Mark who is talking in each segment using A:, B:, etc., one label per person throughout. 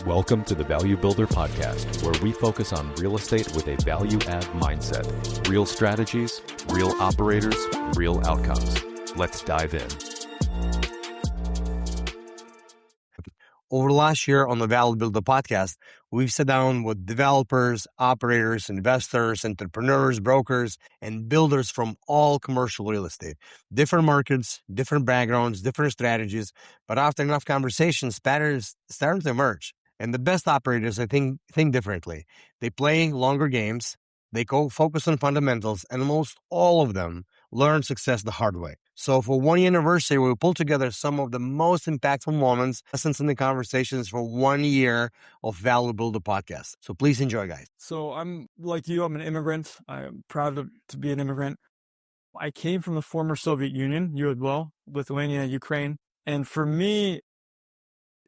A: Welcome to the Value Builder Podcast, where we focus on real estate with a value-add mindset. Real strategies, real operators, real outcomes. Let's dive in.
B: Over the last year on the Value Builder Podcast, we've sat down with developers, operators, investors, entrepreneurs, brokers, and builders from all commercial real estate. Different markets, different backgrounds, different strategies, but after enough conversations, patterns starting to emerge. And the best operators, I think differently. They play longer games, they focus on fundamentals, and most all of them learn success the hard way. So for 1 year anniversary, we pulled together some of the most impactful moments, lessons in the conversations for 1 year of Value Builder Podcast. So please enjoy, guys.
C: So I'm like you, I'm an immigrant. I'm proud to be an immigrant. I came from the former Soviet Union, you as well, Lithuania, Ukraine. And for me,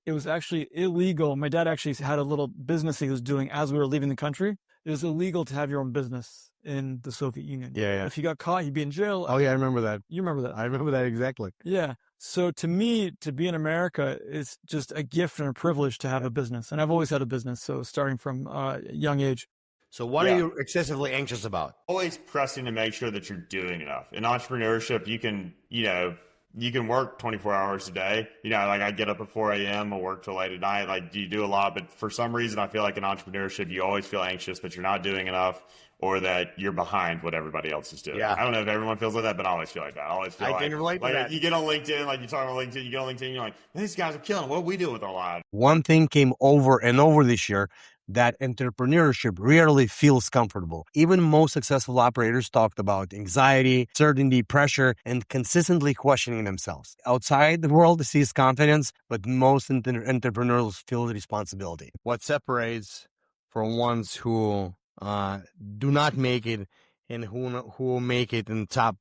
C: it was actually illegal. My dad actually had a little business he was doing as we were leaving the country. It was illegal to have your own business in the Soviet Union.
B: Yeah.
C: If you got caught, you'd be in jail.
B: Oh, yeah, I remember that.
C: You remember that?
B: I remember that exactly.
C: Yeah. So to me, to be in America is just a gift and a privilege to have a business. And I've always had a business, so starting from a young age.
B: So what are you excessively anxious about?
D: Always pressing to make sure that you're doing enough. In entrepreneurship, you can work 24 hours a day. Like I get up at 4 a.m. I'll work till late at night. Like you do a lot, but for some reason, I feel like in entrepreneurship, you always feel anxious that you're not doing enough or that you're behind what everybody else is doing.
B: Yeah.
D: I don't know if everyone feels like that, but I always feel like that. I
B: can relate to that.
D: You get on LinkedIn, like you talk about LinkedIn, you get on LinkedIn, you're like, these guys are killing it. What do we do with our lives?
B: One thing came over and over this year, that entrepreneurship rarely feels comfortable. Even most successful operators talked about anxiety, certainty, pressure, and consistently questioning themselves. Outside the world sees confidence, but most entrepreneurs feel the responsibility. What separates from ones who do not make it and who make it in the top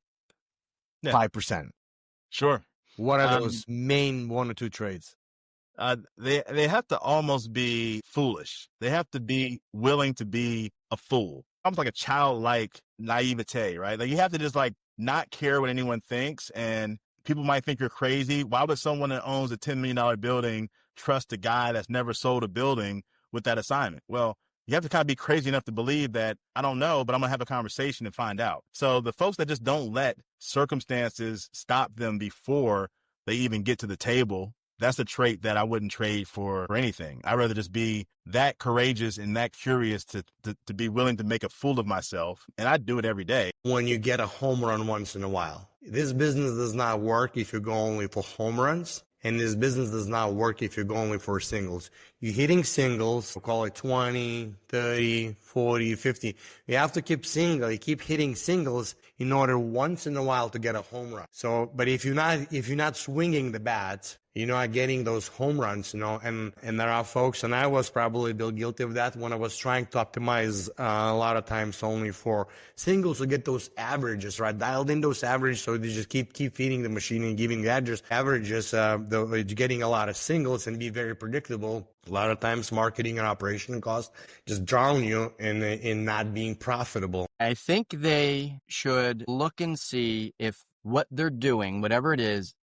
B: 5%?
E: Sure.
B: What are those main one or two traits?
E: They have to almost be foolish. They have to be willing to be a fool. Almost like a childlike naivete, right? Like you have to just like not care what anyone thinks, and people might think you're crazy. Why would someone that owns a $10 million building trust a guy that's never sold a building with that assignment? Well, you have to kind of be crazy enough to believe that, I don't know, but I'm going to have a conversation and find out. So the folks that just don't let circumstances stop them before they even get to the table, that's a trait that I wouldn't trade for anything. I'd rather just be that courageous and that curious to be willing to make a fool of myself. And I do it every day.
B: When you get a home run once in a while, this business does not work if you go only for home runs. And this business does not work if you go only for singles. You're hitting singles, we'll call it 20, 30, 40, 50. You have to keep hitting singles in order once in a while to get a home run. So, but if you're not swinging the bat, you're not getting those home runs, and there are folks, and I was probably guilty of that when I was trying to optimize a lot of times only for singles to get those averages, right? Dialed in those averages, so they just keep feeding the machine and giving averages, getting a lot of singles and be very predictable. A lot of times marketing and operation costs just drown you in not being profitable.
F: I think they should look and see if what they're doing, whatever it is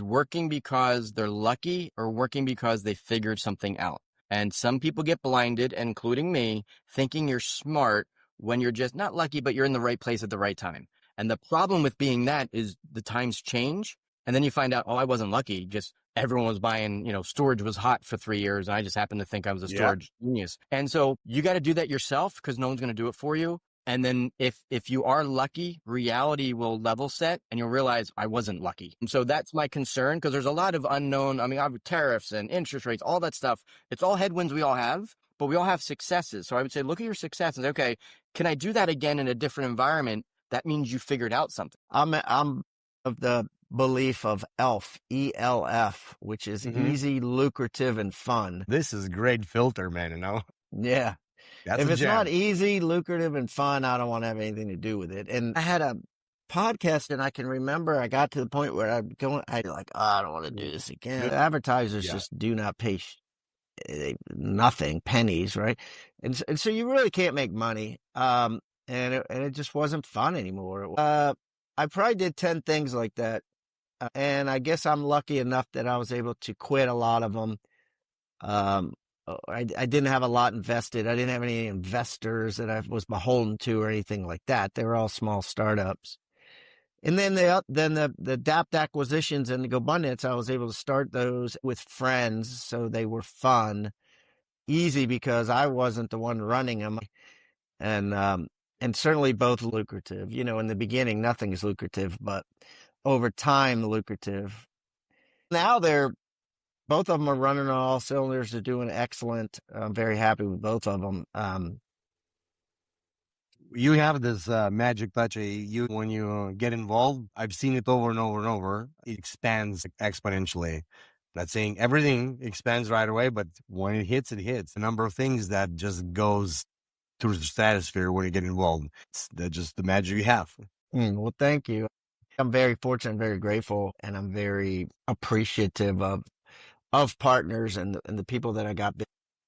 F: working because they're lucky or working because they figured something out. And some people get blinded, including me, thinking you're smart when you're just not lucky, but you're in the right place at the right time. And the problem with being that is the times change. And then you find out, I wasn't lucky. Just everyone was buying, storage was hot for 3 years. And I just happened to think I was a storage genius. And so you got to do that yourself because no one's going to do it for you. And then if you are lucky, reality will level set and you'll realize I wasn't lucky. And so that's my concern because there's a lot of unknown. I mean, I have tariffs and interest rates, all that stuff. It's all headwinds we all have, but we all have successes. So I would say, look at your successes. Okay, can I do that again in a different environment? That means you figured out something.
G: I'm of the belief of ELF, E-L-F, which is easy, lucrative, and fun.
B: This is great filter, man,
G: Yeah.
B: That's
G: if it's
B: gem.
G: not easy, lucrative, and fun, I don't want to have anything to do with it. And I had a podcast, and I can remember I got to the point where I don't want to do this again. The advertisers just do not pay nothing, pennies, right? And so you really can't make money. And it just wasn't fun anymore. I probably did 10 things like that. And I guess I'm lucky enough that I was able to quit a lot of them I didn't have a lot invested. I didn't have any investors that I was beholden to or anything like that. They were all small startups. And then the DAPT acquisitions and the GoBundance, I was able to start those with friends. So they were fun, easy because I wasn't the one running them. And certainly both lucrative. You know, in the beginning, nothing is lucrative, but over time, lucrative. Now both of them are running on all cylinders. They're doing excellent. I'm very happy with both of them.
H: You have this magic touch. When you get involved, I've seen it over and over and over. It expands exponentially. Not saying everything expands right away, but when it hits, it hits. The number of things that just goes through the stratosphere when you get involved. It's just the magic you have.
G: Well, thank you. I'm very fortunate, very grateful, and I'm very appreciative of partners and the people that I got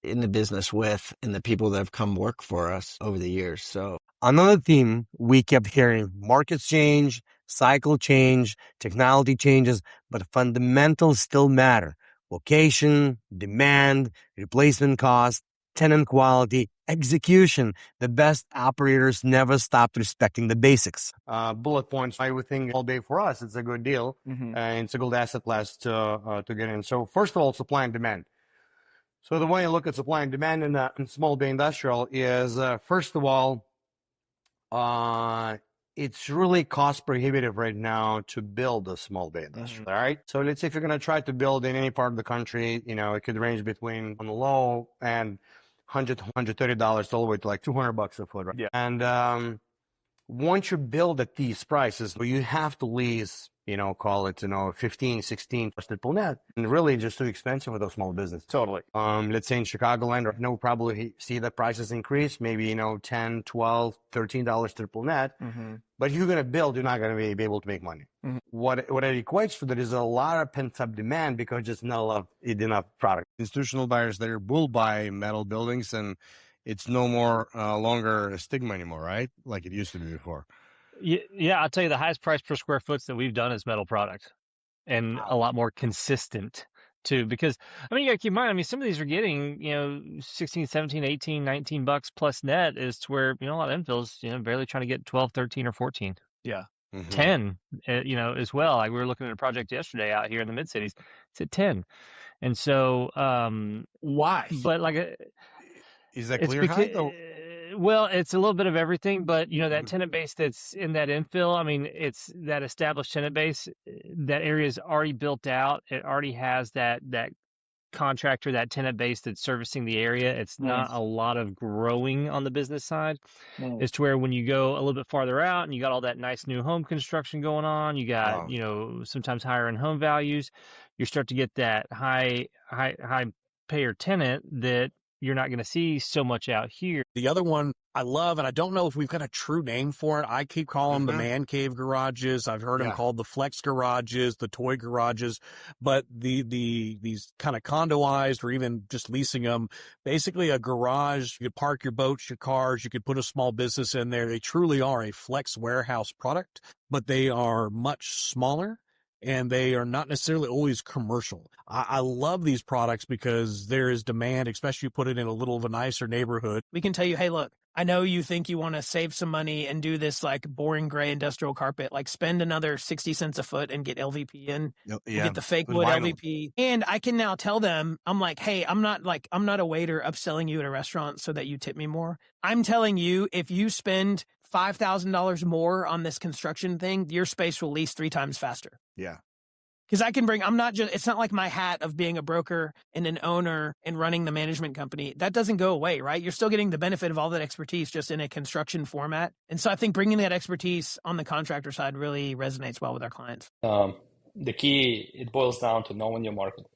G: in the business with and the people that have come work for us over the years. So
H: another theme we kept hearing: markets change, cycle change, technology changes, but fundamentals still matter. Location, demand, replacement cost, tenant quality, execution. The best operators never stop respecting the basics.
B: Bullet points. I would think all day for us, it's a good deal. And it's a good asset class to get in. So first of all, supply and demand. So the way I look at supply and demand in small bay industrial is, first of all, it's really cost prohibitive right now to build a small bay industrial. All right. So let's say if you're going to try to build in any part of the country, you know, it could range between on the low and $100 to $130 all the way to like $200 a foot. Right?
C: Yeah.
B: And once you build at these prices, well, you have to lease, you know, call it, you know, 15, 16 triple net, and really just too expensive for those small businesses.
C: Totally.
B: Let's say in Chicagoland, right now, we'll probably see the prices increase, maybe, you know, $10, $12, $13 triple net. But if you're going to build, you're not going to be able to make money. What it equates to that is a lot of pent-up demand because just not enough product.
H: Institutional buyers there will buy metal buildings, and it's no more longer a stigma anymore, right? Like it used to be before.
I: Yeah, I'll tell you the highest price per square foot that we've done is metal products, and a lot more consistent too, because I mean, you gotta keep in mind, I mean, some of these are getting, you know, 16, 17, 18, 19 bucks plus net, is to where, you know, a lot of infills, you know, barely trying to get 12, 13 or 14.
C: Yeah.
I: 10, you know, as well. Like we were looking at a project yesterday out here in the mid cities. It's at 10. And so,
H: why?
I: But like,
H: is that clear height?
I: Well, it's a little bit of everything, but you know, that tenant base that's in that infill, I mean, it's that established tenant base. That area is already built out. It already has that contractor, that tenant base that's servicing the area. It's not a lot of growing on the business side. It's to where when you go a little bit farther out and you got all that nice new home construction going on, you got, you know, sometimes higher end home values, you start to get that high payer tenant that you're not going to see so much out here.
J: The other one I love, and I don't know if we've got a true name for it. I keep calling them the man cave garages. I've heard them called the flex garages, the toy garages, but these kind of condoized or even just leasing them, basically a garage. You could park your boats, your cars, you could put a small business in there. They truly are a flex warehouse product, but they are much smaller. And they are not necessarily always commercial. I love these products because there is demand, especially you put it in a little of a nicer neighborhood.
K: We can tell you, hey, look, I know you think you want to save some money and do this like boring gray industrial carpet, like spend another 60 cents a foot and get LVP in, get the fake wood LVP. And I can now tell them, I'm like, hey, I'm not a waiter upselling you at a restaurant so that you tip me more. I'm telling you, if you spend $5,000 more on this construction thing, your space will lease 3 times faster.
H: Yeah.
K: Because it's not like my hat of being a broker and an owner and running the management company. That doesn't go away, right? You're still getting the benefit of all that expertise just in a construction format. And so I think bringing that expertise on the contractor side really resonates well with our clients.
L: The key, it boils down to knowing your market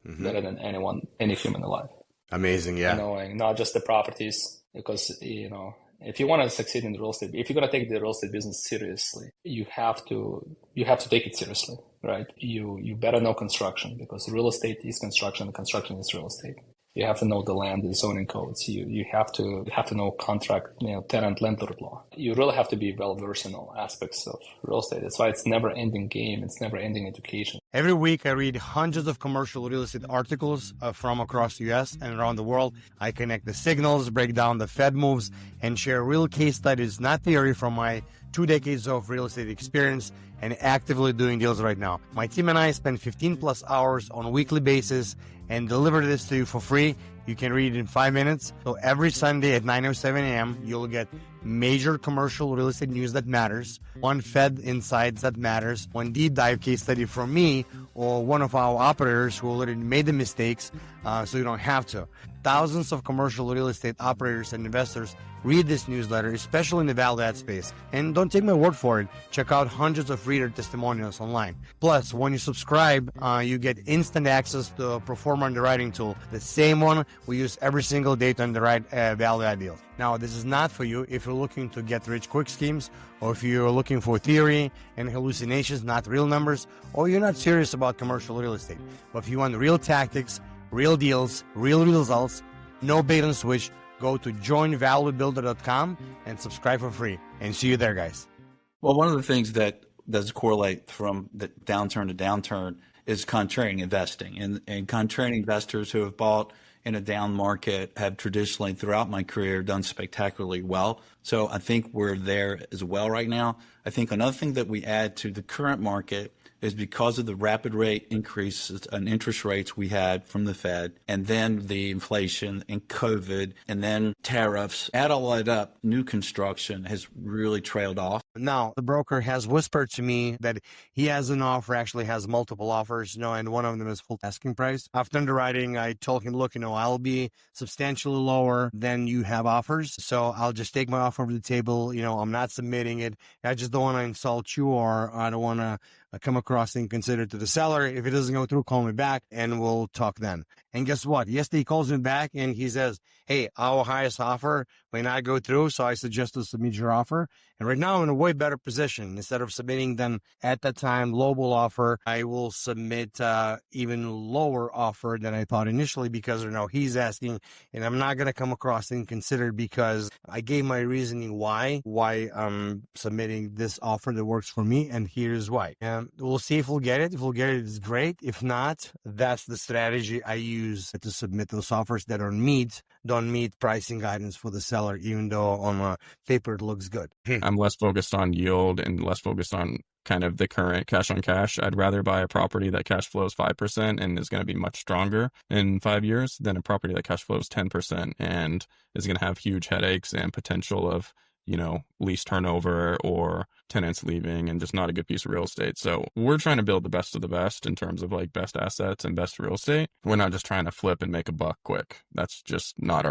L: better than any human alive.
B: Amazing, yeah.
L: Knowing not just the properties, because, you know, if you want to succeed in the real estate, if you're going to take the real estate business seriously, you have to take it seriously, right? You better know construction, because real estate is construction, and construction is real estate. You have to know the land, the zoning codes. You have to know contract, you know, tenant landlord law. You really have to be well versed in all aspects of real estate. That's why it's never ending game. It's never ending education.
H: Every week, I read hundreds of commercial real estate articles from across the U.S. and around the world. I connect the signals, break down the Fed moves, and share real case studies, not theory, from my 2 decades of real estate experience and actively doing deals right now. My team and I spend 15 plus hours on a weekly basis and deliver this to you for free. You can read it in 5 minutes. So every Sunday at 9:07 a.m., you'll get major commercial real estate news that matters, one Fed insights that matters, one deep dive case study from me or one of our operators who already made the mistakes, so you don't have to. Thousands of commercial real estate operators and investors read this newsletter, especially in the value add space. And don't take my word for it. Check out hundreds of reader testimonials online. Plus, when you subscribe, you get instant access to a Perform underwriting tool, the same one we use every single day to underwrite value add deals. Now, this is not for you if you're looking to get rich quick schemes, or if you're looking for theory and hallucinations, not real numbers, or you're not serious about commercial real estate. But if you want real tactics, real deals, real results, no bait and switch, go to joinvaluebuilder.com and subscribe for free. And see you there, guys.
M: Well, one of the things that does correlate from the downturn to downturn is contrarian investing. And contrarian investors who have bought in a down market have traditionally throughout my career done spectacularly well. So I think we're there as well right now. I think another thing that we add to the current market is because of the rapid rate increases in interest rates we had from the Fed, and then the inflation and COVID, and then tariffs, add all that up, new construction has really trailed off.
H: Now, the broker has whispered to me that he has an offer, actually has multiple offers, and one of them is full asking price. After underwriting, I told him, look, I'll be substantially lower than you have offers, so I'll just take my offer off the table. I'm not submitting it. I just don't want to insult you, or I don't want to come across and consider to the seller. If it doesn't go through, call me back and we'll talk then. And guess what? Yesterday he calls me back and he says, hey, our highest offer may not go through, so I suggest to submit your offer. And right now I'm in a way better position. Instead of submitting them at that time lowball offer, I will submit even lower offer than I thought initially, because he's asking, and I'm not going to come across inconsiderate because I gave my reasoning why I'm submitting this offer that works for me, and here's why. We'll see if we'll get it. If we'll get it, it's great. If not, that's the strategy I use to submit those offers that don't meet pricing guidance for the seller, even though on paper it looks good.
N: I'm less focused on yield and less focused on kind of the current cash on cash. I'd rather buy a property that cash flows 5% and is going to be much stronger in 5 years than a property that cash flows 10% and is going to have huge headaches and potential of lease turnover or tenants leaving and just not a good piece of real estate. So we're trying to build the best of the best in terms of best assets and best real estate. We're not just trying to flip and make a buck quick. That's not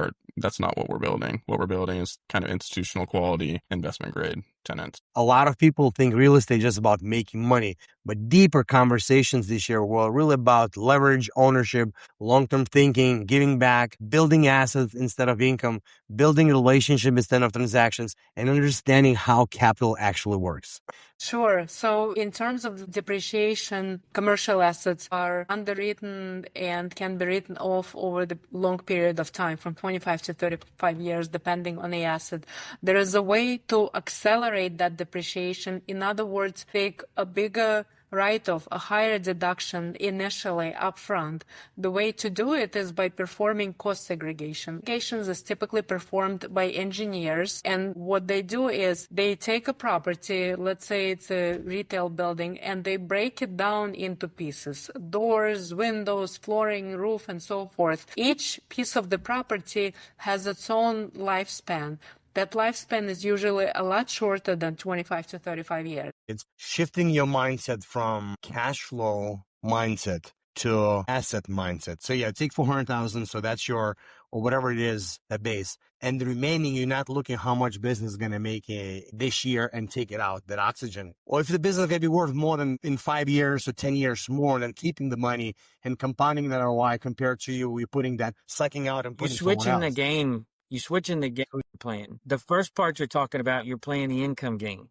N: what we're building. What we're building is kind of institutional quality, investment grade tenants.
H: A lot of people think real estate is just about making money, but deeper conversations this year were really about leverage, ownership, long-term thinking, giving back, building assets instead of income, building relationship instead of transactions, and understanding how capital actually works.
O: Sure. So in terms of depreciation, commercial assets are underwritten and can be written off over the long period of time, from 25 to 35 years, depending on the asset. There is a way to accelerate that depreciation. In other words, take a bigger write-off, a higher deduction initially upfront. The way to do it is by performing cost segregation. Segregation is typically performed by engineers, and what they do is they take a property, let's say it's a retail building, and they break it down into pieces: doors, windows, flooring, roof, and so forth. Each piece of the property has its own lifespan. That lifespan is usually a lot shorter than 25 to 35 years.
H: It's shifting your mindset from cash flow mindset to asset mindset. So take 400,000. So that's your, or whatever it is, that base. And the remaining, you're not looking how much business is going to make this year and take it out, that oxygen. Or if the business is going to be worth more than in 5 years or 10 years more than keeping the money and compounding that ROI compared to you putting that, sucking out and putting
P: You're switching
H: someone else.
P: the game. You're switching the game you're playing. The first part you're talking about, you're playing the income game.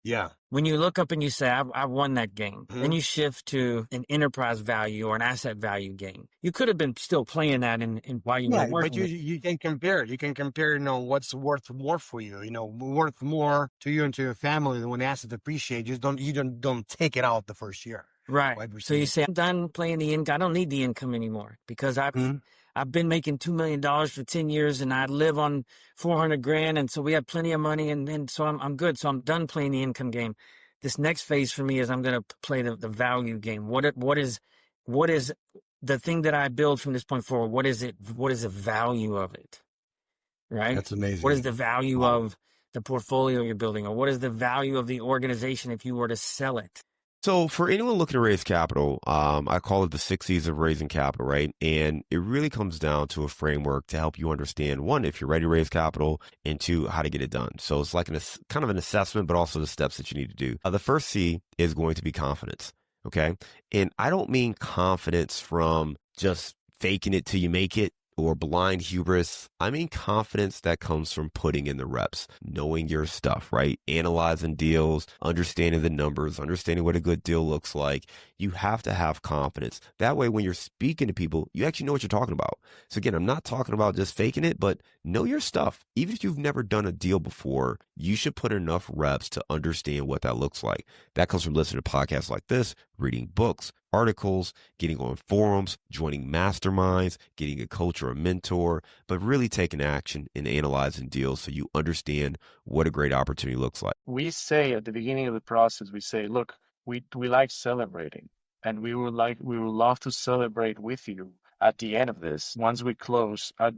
H: Yeah.
P: When you look up and you say, I won that game, then you shift to an enterprise value or an asset value game. You could have been still playing that in while you were working.
H: But you can compare it. You can compare, what's worth more for you, worth more to you and to your family than when assets appreciate. You don't take it out the first year.
P: Right.
H: Wide
P: So you
H: receiver.
P: say, I'm done playing the income. I don't need the income anymore because I've been making $2 million for 10 years and I live on 400 grand. And so we have plenty of money. And so I'm good. So I'm done playing the income game. This next phase for me is I'm going to play the value game. What is the thing that I build from this point forward? What is it? What is the value of it? Right.
H: That's amazing.
P: What is the value of the portfolio you're building, or what is the value of the organization if you were to sell it?
Q: So for anyone looking to raise capital, I call it the 6 C's of raising capital, right? And it really comes down to a framework to help you understand, one, if you're ready to raise capital, and two, how to get it done. So it's like kind of an assessment, but also the steps that you need to do. The first C is going to be confidence, okay? And I don't mean confidence from just faking it till you make it, or blind hubris. I mean confidence that comes from putting in the reps, knowing your stuff, right? Analyzing deals, understanding the numbers, understanding what a good deal looks like. You have to have confidence. That way, when you're speaking to people, you actually know what you're talking about. So again, I'm not talking about just faking it, but know your stuff. Even if you've never done a deal before, you should put enough reps to understand what that looks like. That comes from listening to podcasts like this, reading books, articles, getting on forums, joining masterminds, getting a coach or a mentor, but really taking action and analyzing deals so you understand what a great opportunity looks like.
R: We say at the beginning of the process, we say, look, we like celebrating, and we would love to celebrate with you at the end of this. Once we close at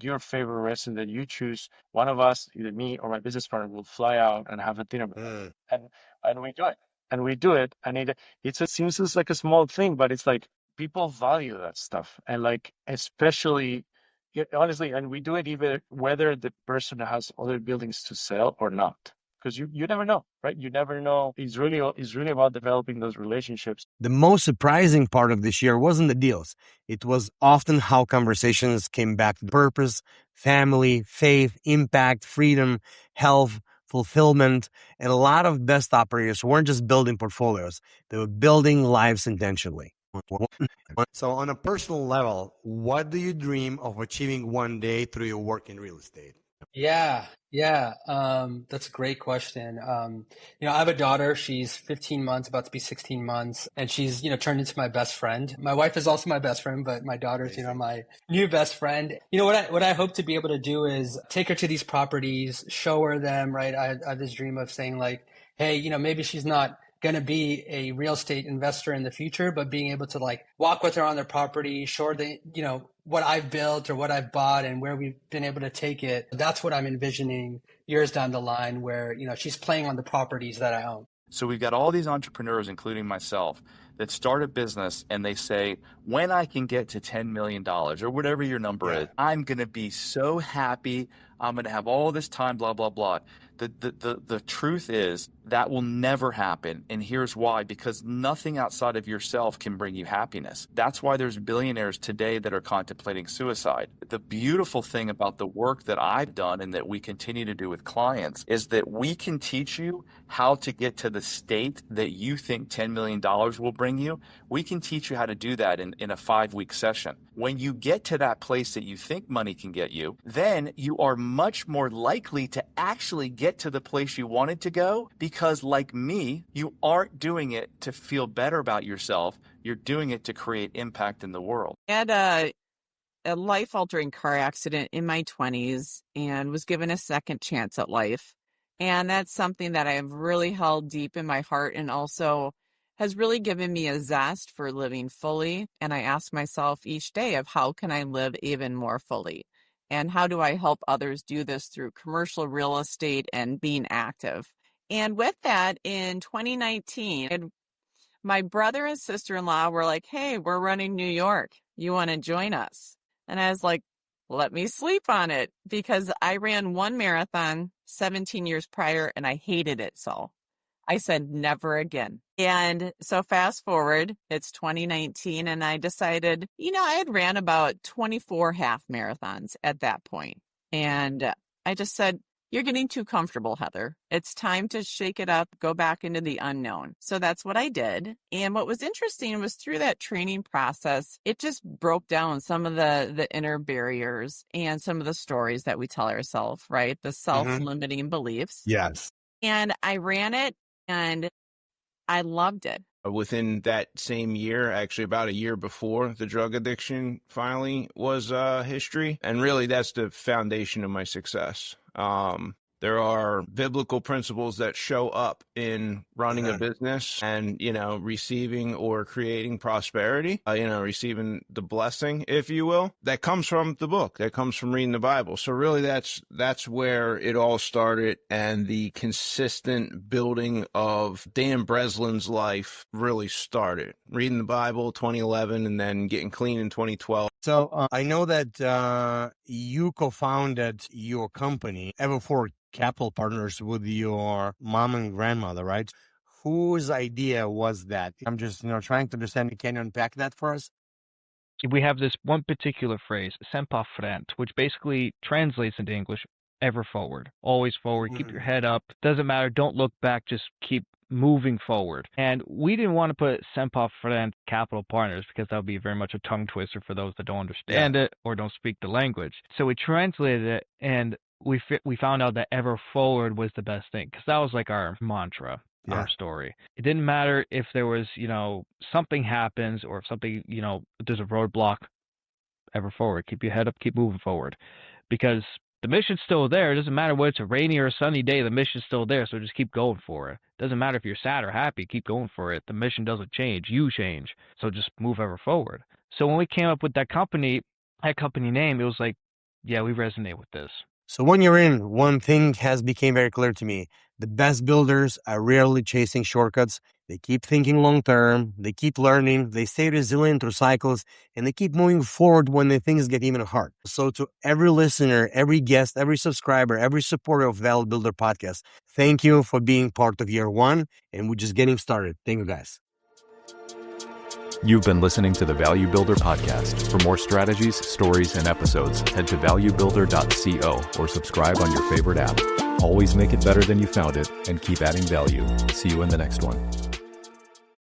R: your favorite restaurant that you choose, one of us, either me or my business partner, will fly out and have a dinner with us. And we do it. And we do it, and it seems like a small thing, but it's like people value that stuff, and like especially, honestly, and we do it even whether the person has other buildings to sell or not, because you never know, right? You never know. It's really about developing those relationships.
H: The most surprising part of this year wasn't the deals. It was often how conversations came back to purpose, family, faith, impact, freedom, health, fulfillment, and a lot of best operators weren't just building portfolios, they were building lives intentionally.
B: So on a personal level, what do you dream of achieving one day through your work in real estate?
S: Yeah. That's a great question. I have a daughter. She's 15 months, about to be 16 months, and she's, turned into my best friend. My wife is also my best friend, but my daughter's, my new best friend. What I hope to be able to do is take her to these properties, show her them, right? I have this dream of saying like, hey, maybe she's not going to be a real estate investor in the future, but being able to like walk with her on their property, show her what I've built or what I've bought and where we've been able to take it. That's what I'm envisioning years down the line where, she's playing on the properties that I own.
T: So we've got all these entrepreneurs, including myself, that start a business and they say, when I can get to $10 million or whatever your number is, I'm going to be so happy. I'm going to have all this time, blah, blah, blah. The truth is that will never happen. And here's why, because nothing outside of yourself can bring you happiness. That's why there's billionaires today that are contemplating suicide. The beautiful thing about the work that I've done and that we continue to do with clients is that we can teach you how to get to the state that you think $10 million will bring you. We can teach you how to do that in a 5-week session. When you get to that place that you think money can get you, then you are much more likely to actually get to the place you wanted to go, because like me, you aren't doing it to feel better about yourself. You're doing it to create impact in the world.
U: I had a life-altering car accident in my 20s and was given a second chance at life. And that's something that I've really held deep in my heart and also has really given me a zest for living fully. And I ask myself each day of how can I live even more fully? And how do I help others do this through commercial real estate and being active? And with that, in 2019, my brother and sister-in-law were like, hey, we're running New York. You want to join us? And I was like, let me sleep on it, because I ran one marathon 17 years prior and I hated it. So I said, never again. And so fast forward, it's 2019 and I decided, I had ran about 24 half marathons at that point. And I just said, you're getting too comfortable, Heather. It's time to shake it up, go back into the unknown. So that's what I did. And what was interesting was through that training process, it just broke down some of the inner barriers and some of the stories that we tell ourselves, right? The self-limiting beliefs.
H: Yes.
U: And I ran it and I loved it.
A: within that same year, actually about a year before the drug addiction finally was history. And really, that's the foundation of my success. There are biblical principles that show up in running a business and, receiving or creating prosperity, receiving the blessing, if you will, that comes from the book, that comes from reading the Bible. So really that's where it all started, and the consistent building of Dan Breslin's life really started. Reading the Bible 2011 and then getting clean in 2012.
H: So I know that you co-founded your company, Ever4 Capital Partners, with your mom and grandmother, right? Whose idea was that? I'm just, trying to understand. Can you unpack that for us?
V: We have this one particular phrase, sempre à frente, which basically translates into English, ever forward, always forward, keep your head up. Doesn't matter, don't look back, just keep moving forward. And we didn't want to put sempre à frente Capital Partners because that would be very much a tongue twister for those that don't understand it or don't speak the language. So we translated it, and we found out that ever forward was the best thing, because that was like our mantra, our story. It didn't matter if there was, something happens, or if something, there's a roadblock, ever forward, keep your head up, keep moving forward, because the mission's still there. It doesn't matter whether it's a rainy or a sunny day, the mission's still there, so just keep going for it. Doesn't matter if you're sad or happy, keep going for it. The mission doesn't change, you change, so just move ever forward. So when we came up with that company name, it was like, yeah, we resonate with this.
H: So when you're in, one thing has become very clear to me. The best builders are rarely chasing shortcuts. They keep thinking long-term. They keep learning. They stay resilient through cycles, and they keep moving forward when the things get even hard. So to every listener, every guest, every subscriber, every supporter of Value Builder Podcast, thank you for being part of year one, and we're just getting started. Thank you, guys.
W: You've been listening to the Value Builder Podcast. For more strategies, stories, and episodes, head to valuebuilder.co or subscribe on your favorite app. Always make it better than you found it, and keep adding value. See you in the next one.